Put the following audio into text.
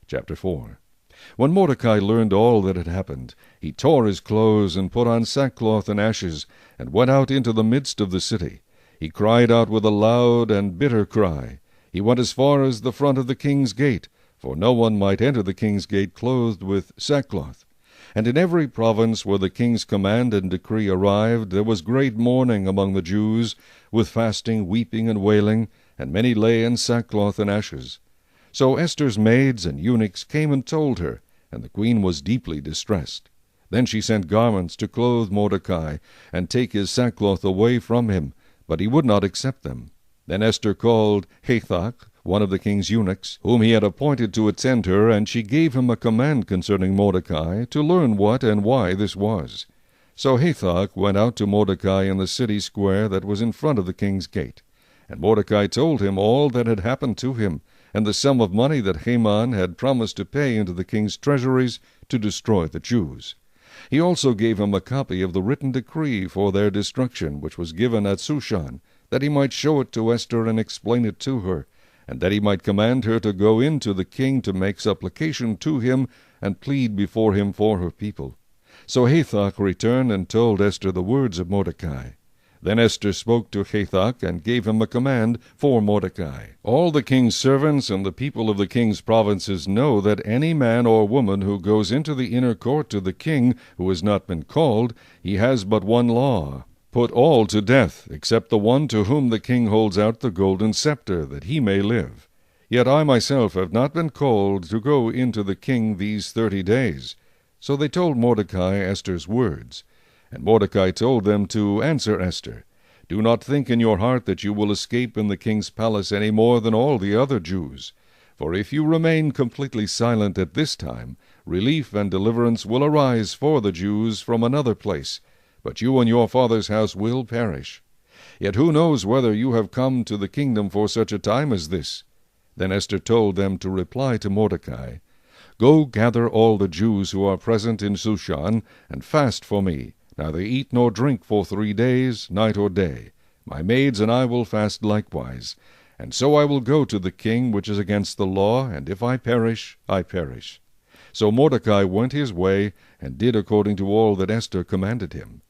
Chapter 4. When Mordecai learned all that had happened, he tore his clothes and put on sackcloth and ashes, and went out into the midst of the city. He cried out with a loud and bitter cry. He went as far as the front of the king's gate, for no one might enter the king's gate clothed with sackcloth. And in every province where the king's command and decree arrived, there was great mourning among the Jews, with fasting, weeping, and wailing, and many lay in sackcloth and ashes. So Esther's maids and eunuchs came and told her, and the queen was deeply distressed. Then she sent garments to clothe Mordecai, and take his sackcloth away from him, but he would not accept them. Then Esther called Hathach, one of the king's eunuchs, whom he had appointed to attend her, and she gave him a command concerning Mordecai, to learn what and why this was. So Hathach went out to Mordecai in the city square that was in front of the king's gate. And Mordecai told him all that had happened to him, and the sum of money that Haman had promised to pay into the king's treasuries to destroy the Jews. He also gave him a copy of the written decree for their destruction, which was given at Shushan, that he might show it to Esther and explain it to her, and that he might command her to go in to the king to make supplication to him and plead before him for her people. So Hathach returned and told Esther the words of Mordecai. Then Esther spoke to Hathach and gave him a command for Mordecai. All the king's servants and the people of the king's provinces know that any man or woman who goes into the inner court to the king who has not been called, he has but one law: put all to death, except the one to whom the king holds out the golden scepter, that he may live. Yet I myself have not been called to go into the king these 30 days. So they told Mordecai Esther's words. And Mordecai told them to answer Esther, "Do not think in your heart that you will escape in the king's palace any more than all the other Jews. For if you remain completely silent at this time, relief and deliverance will arise for the Jews from another place, but you and your father's house will perish. Yet who knows whether you have come to the kingdom for such a time as this?" Then Esther told them to reply to Mordecai, "Go gather all the Jews who are present in Shushan, and fast for me. Neither eat nor drink for 3 days, night or day. My maids and I will fast likewise. And so I will go to the king, which is against the law, and if I perish, I perish." So Mordecai went his way, and did according to all that Esther commanded him.